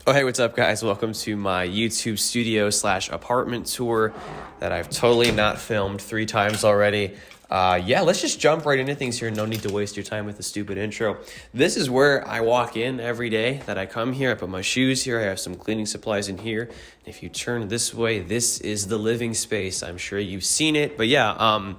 Oh, hey, what's up, guys? Welcome to my YouTube studio / apartment tour that I've totally not filmed 3 times already. Yeah, let's just jump right into things here. No need to waste your time with the stupid intro. This is where I walk in every day that I come here. I put my shoes here. I have some cleaning supplies in here. And if you turn this way, this is the living space. I'm sure you've seen it. But yeah,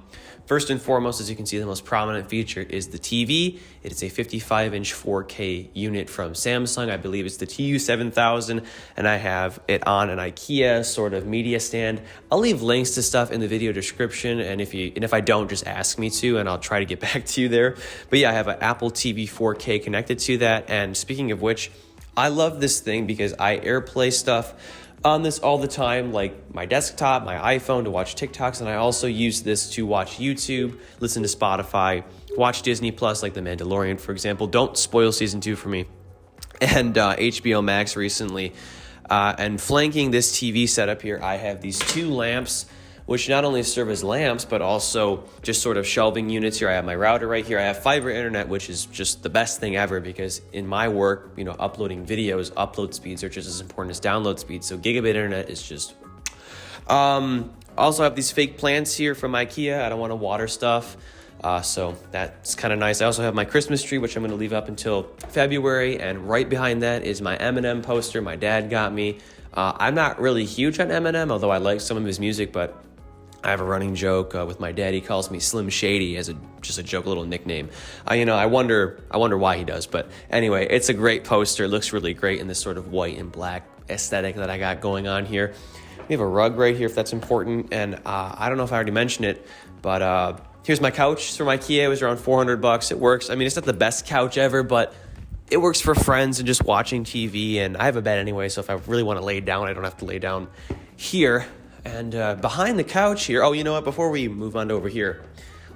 first and foremost, as you can see, the most prominent feature is the TV. It is a 55-inch 4K unit from Samsung. I believe it's the TU7000, and I have it on an IKEA sort of media stand. I'll leave links to stuff in the video description, and if I don't, just ask me to, and I'll try to get back to you there. But yeah, I have an Apple TV 4K connected to that, and speaking of which, I love this thing because I AirPlay stuff on this all the time, like my desktop, my iPhone to watch TikToks, and I also use this to watch YouTube, listen to Spotify, watch Disney Plus, like The Mandalorian, for example. Don't spoil season 2 for me. And HBO Max recently. And flanking this TV setup here, I have these 2 lamps, which not only serve as lamps, but also just sort of shelving units here. I have my router right here. I have fiber internet, which is just the best thing ever because in my work, uploading videos, upload speeds are just as important as download speeds. So gigabit internet is just... Also have these fake plants here from IKEA. I don't want to water stuff. So that's kind of nice. I also have my Christmas tree, which I'm going to leave up until February. And right behind that is my Eminem poster my dad got me. I'm not really huge on Eminem, although I like some of his music, but I have a running joke with my dad. He calls me Slim Shady as just a joke, a little nickname. I wonder why he does. But anyway, it's a great poster. It looks really great in this sort of white and black aesthetic that I got going on here. We have a rug right here if that's important. And I don't know if I already mentioned it, but here's my couch. It's from IKEA. It was around $400. It works. I mean, it's not the best couch ever, but it works for friends and just watching TV. And I have a bed anyway, so if I really want to lay down, I don't have to lay down here. And behind the couch here, oh, you know what? Before we move on to over here,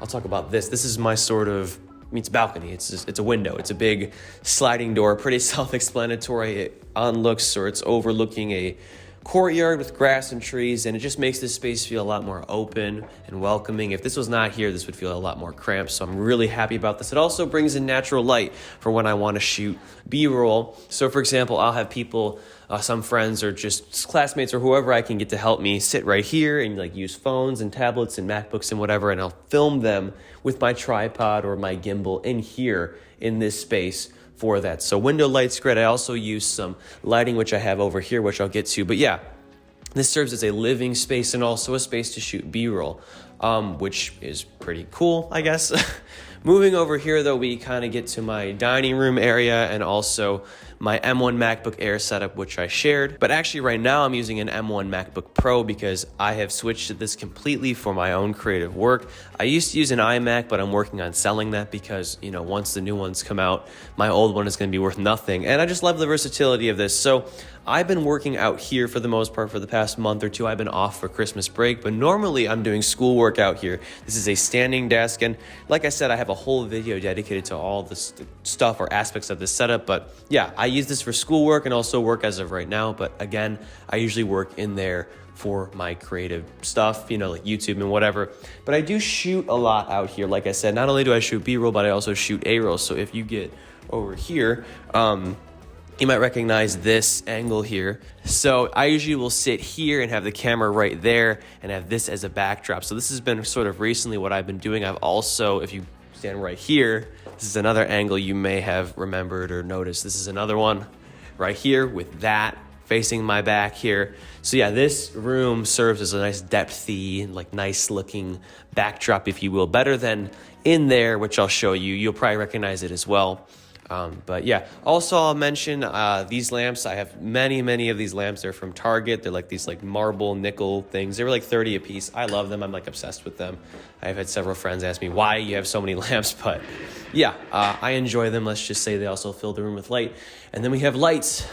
I'll talk about this. This is my sort of, it's balcony. It's a window. It's a big sliding door, pretty self-explanatory. It it's overlooking a courtyard with grass and trees, and it just makes this space feel a lot more open and welcoming. If this was not here, this would feel a lot more cramped, so I'm really happy about this. It also brings in natural light for when I want to shoot B-roll. So for example, I'll have people, some friends or just classmates or whoever I can get to help me sit right here and use phones and tablets and MacBooks and whatever, and I'll film them with my tripod or my gimbal in here in this space for that. So window light's great. I also use some lighting, which I have over here, which I'll get to. But yeah, this serves as a living space and also a space to shoot B-roll, which is pretty cool, I guess. Moving over here, though, we kind of get to my dining room area and also my M1 MacBook Air setup, which I shared. But actually right now I'm using an M1 MacBook Pro because I have switched to this completely for my own creative work. I used to use an Imac, but I'm working on selling that because, once the new ones come out, my old one is going to be worth nothing. And I just love the versatility of this. So I've been working out here for the most part for the past month or 2. I've been off for Christmas break, but normally I'm doing schoolwork out here. This is a standing desk, and like I said, I have a whole video dedicated to all this stuff or aspects of this setup. But yeah, I use this for schoolwork and also work as of right now. But again, I usually work in there for my creative stuff, like YouTube and whatever. But I do shoot a lot out here. Like I said, not only do I shoot B-roll, but I also shoot A-roll. So if you get over here, you might recognize this angle here. So I usually will sit here and have the camera right there and have this as a backdrop. So this has been sort of recently what I've been doing. I've also, if you stand right here, this is another angle you may have remembered or noticed. This is another one right here with that facing my back here. So yeah, this room serves as a nice depthy, nice looking backdrop, if you will, better than in there, which I'll show you. You'll probably recognize it as well. But yeah, also I'll mention these lamps. I have many of these lamps. They're from Target. They're these marble nickel things. They were $30 a piece. I love them. I'm obsessed with them. I've had several friends ask me why you have so many lamps, but yeah, I enjoy them. Let's just say they also fill the room with light. And then we have lights.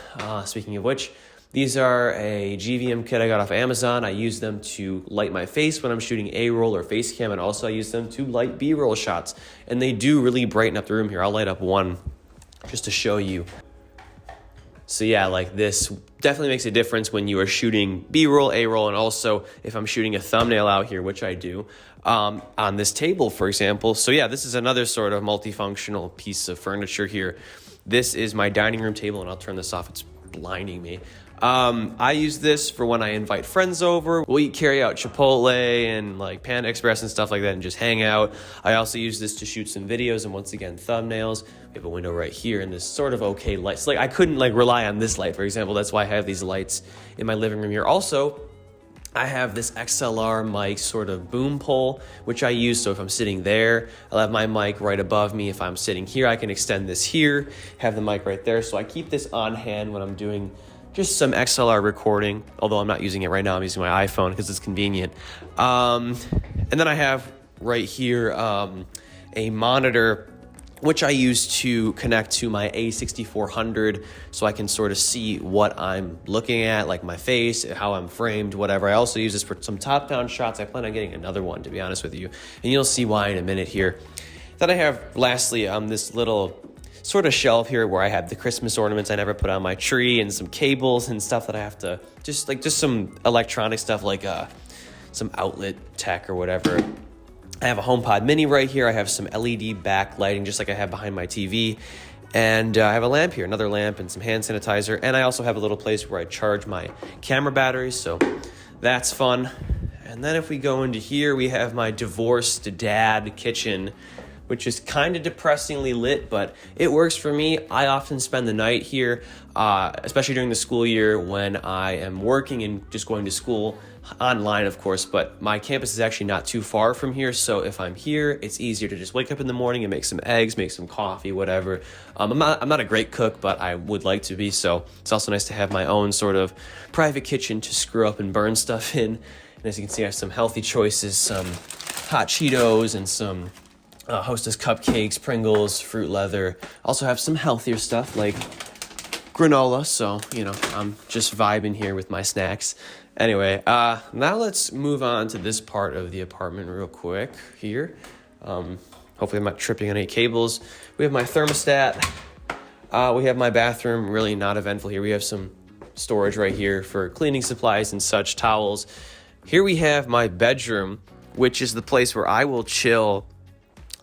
Speaking of which, these are a GVM kit I got off Amazon. I use them to light my face when I'm shooting A-roll or face cam, and also I use them to light B-roll shots. And they do really brighten up the room here. I'll light up one just to show you. So yeah, this definitely makes a difference when you are shooting B-roll, A-roll, and also if I'm shooting a thumbnail out here, which I do, on this table, for example. So yeah, this is another sort of multifunctional piece of furniture here. This is my dining room table, and I'll turn this off. It's blinding me. I use this for when I invite friends over. We'll eat carry out Chipotle and like Panda Express and stuff like that and just hang out. I also use this to shoot some videos and once again thumbnails. We have a window right here and this sort of okay light. So like I couldn't like rely on this light, for example. That's why I have these lights in my living room here. Also, I have this XLR mic sort of boom pole, which I use. So if I'm sitting there, I'll have my mic right above me. If I'm sitting here, I can extend this here, have the mic right there. So I keep this on hand when I'm doing just some XLR recording, although I'm not using it right now. I'm using my iPhone because it's convenient. And then I have right here a monitor, which I use to connect to my A6400 so I can sort of see what I'm looking at, like my face, how I'm framed, whatever. I also use this for some top-down shots. I plan on getting another one, to be honest with you, and you'll see why in a minute here. Then I have, lastly, this little sort of shelf here where I have the Christmas ornaments I never put on my tree and some cables and stuff that I have to, just some electronic stuff like some outlet tech or whatever. I have a HomePod Mini right here. I have some LED backlighting just like I have behind my TV. And I have a lamp here, another lamp and some hand sanitizer. And I also have a little place where I charge my camera batteries. So that's fun. And then if we go into here, we have my divorced dad kitchen, which is kind of depressingly lit, but it works for me. I often spend the night here, especially during the school year when I am working and just going to school online, of course, but my campus is actually not too far from here. So if I'm here, it's easier to just wake up in the morning and make some eggs, make some coffee, whatever. I'm not a great cook, but I would like to be. So it's also nice to have my own sort of private kitchen to screw up and burn stuff in. And as you can see, I have some healthy choices, some hot Cheetos and some Hostess cupcakes, Pringles, fruit leather. Also have some healthier stuff like granola. So, I'm just vibing here with my snacks. Anyway, now let's move on to this part of the apartment real quick here. Hopefully I'm not tripping on any cables. We have my thermostat. We have my bathroom, really not eventful here. We have some storage right here for cleaning supplies and such, towels. Here we have my bedroom, which is the place where I will chill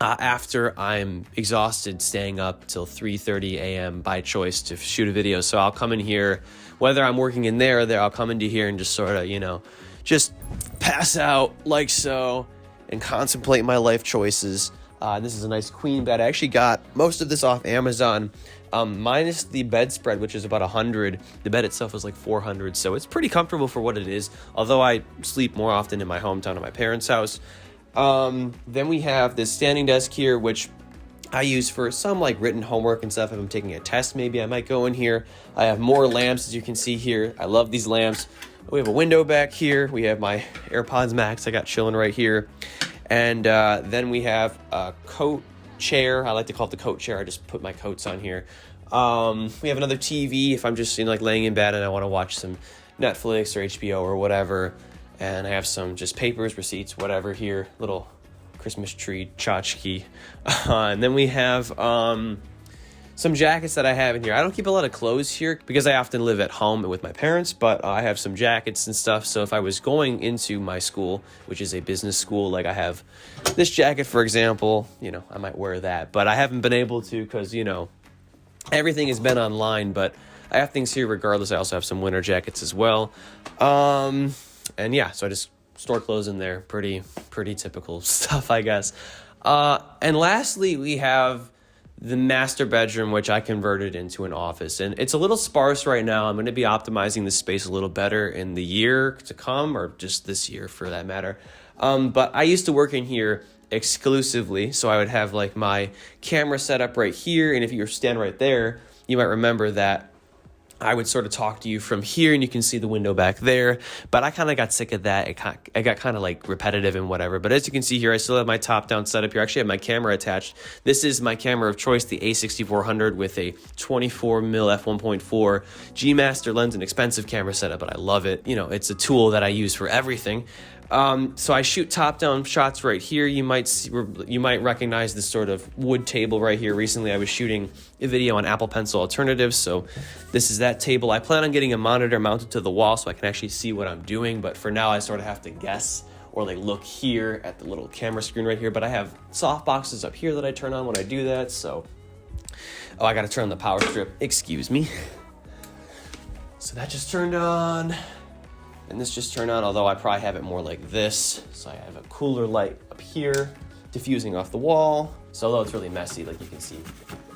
after I'm exhausted staying up till 3:30 a.m. by choice to shoot a video. So I'll come in here, whether I'm working in there or there, I'll come into here and just sort of, just pass out like so and contemplate my life choices. This is a nice queen bed. I actually got most of this off Amazon, minus the bedspread, which is about $100. The bed itself was like $400, so it's pretty comfortable for what it is, although I sleep more often in my hometown at my parents' house. Then we have this standing desk here, which I use for some like written homework and stuff. If I'm taking a test, maybe I might go in here. I have more lamps, as you can see here. I love these lamps. We have a window back here. We have my AirPods Max I got chilling right here. And then we have a coat chair. I like to call it the coat chair. I just put my coats on here. We have another TV if I'm just laying in bed and I want to watch some Netflix or HBO or whatever. And I have some just papers, receipts, whatever here, little Christmas tree tchotchke. And then we have some jackets that I have in here. I don't keep a lot of clothes here because I often live at home with my parents, but I have some jackets and stuff. So if I was going into my school, which is a business school, like I have this jacket, for example, I might wear that. But I haven't been able to because, everything has been online. But I have things here regardless. I also have some winter jackets as well. And yeah, so I just store clothes in there. Pretty typical stuff, I guess. And lastly, we have the master bedroom, which I converted into an office. And it's a little sparse right now. I'm going to be optimizing this space a little better in the year to come, or just this year for that matter. But I used to work in here exclusively. So I would have like my camera set up right here. And if you stand right there, you might remember that I would sort of talk to you from here and you can see the window back there. But I kind of got sick of that. It got kind of like repetitive and whatever. But as you can see here, I still have my top-down setup here. I actually have my camera attached. This is my camera of choice, the A6400 with a 24mm f1.4 G Master lens, an expensive camera setup, but I love it. It's a tool that I use for everything. So I shoot top-down shots right here. You might recognize this sort of wood table right here. Recently, I was shooting a video on Apple Pencil alternatives, so this is that table. I plan on getting a monitor mounted to the wall so I can actually see what I'm doing, but for now, I sort of have to guess or look here at the little camera screen right here. But I have soft boxes up here that I turn on when I do that, so... Oh, I gotta turn on the power strip. Excuse me. So that just turned on, and this just turned on, although I probably have it more like this. So I have a cooler light up here, diffusing off the wall. So although it's really messy, like you can see,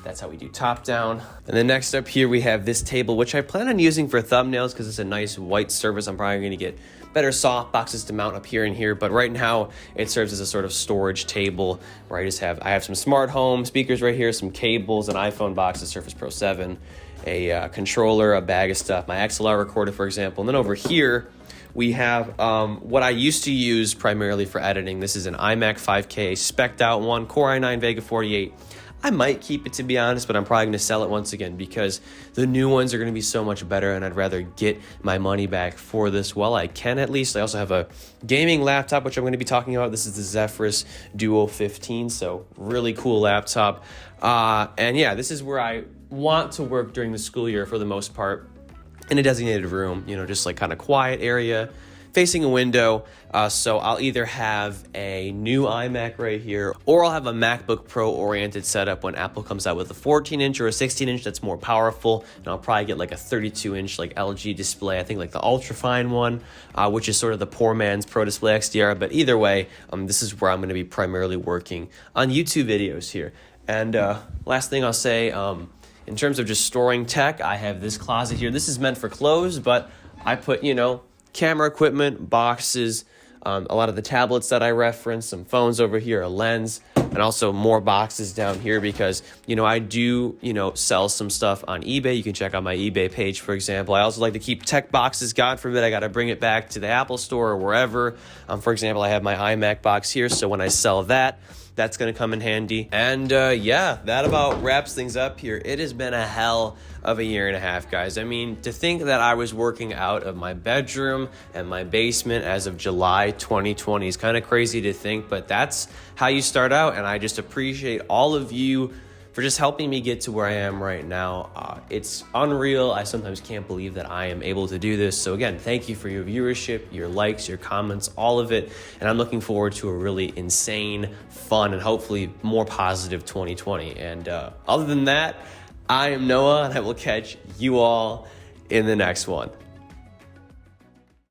that's how we do top down. And then next up here, we have this table, which I plan on using for thumbnails because it's a nice white surface. I'm probably gonna get better soft boxes to mount up here and here, but right now it serves as a sort of storage table where I have some smart home speakers right here, some cables, an iPhone box, a Surface Pro 7, a controller, a bag of stuff, my XLR recorder, for example. And then over here, we have what I used to use primarily for editing. This is an Imac 5K spec'd out one, Core i9 Vega 48. I might keep it, to be honest, but I'm probably going to sell it once again because the new ones are going to be so much better, and I'd rather get my money back for this while I can, at least. I also have a gaming laptop, which I'm going to be talking about. This is the Zephyrus Duo 15, so really cool laptop. And yeah, this is where I want to work during the school year for the most part, in a designated room, just like kind of quiet area, facing a window. So I'll either have a new iMac right here, or I'll have a MacBook Pro oriented setup when Apple comes out with a 14-inch or a 16-inch that's more powerful. And I'll probably get like a 32-inch like LG display. I think like the ultra fine one, which is sort of the poor man's Pro Display XDR. But either way, this is where I'm going to be primarily working on YouTube videos here. And last thing I'll say, in terms of just storing tech, I have this closet here. This is meant for clothes, but I put, camera equipment, boxes, a lot of the tablets that I referenced, some phones over here, a lens, and also more boxes down here because, I do, sell some stuff on eBay. You can check out my eBay page, for example. I also like to keep tech boxes. God forbid I got to bring it back to the Apple store or wherever. For example, I have my iMac box here, so when I sell that, that's going to come in handy. And yeah, that about wraps things up here. It has been a hell of a year and a half, guys. I mean, to think that I was working out of my bedroom and my basement as of July 2020 is kind of crazy to think, but that's how you start out. And I just appreciate all of you for just helping me get to where I am right now. It's unreal. I sometimes can't believe that I am able to do this. So again, thank you for your viewership, your likes, your comments, all of it. And I'm looking forward to a really insane, fun, and hopefully more positive 2020. And other than that, I am Noah, and I will catch you all in the next one.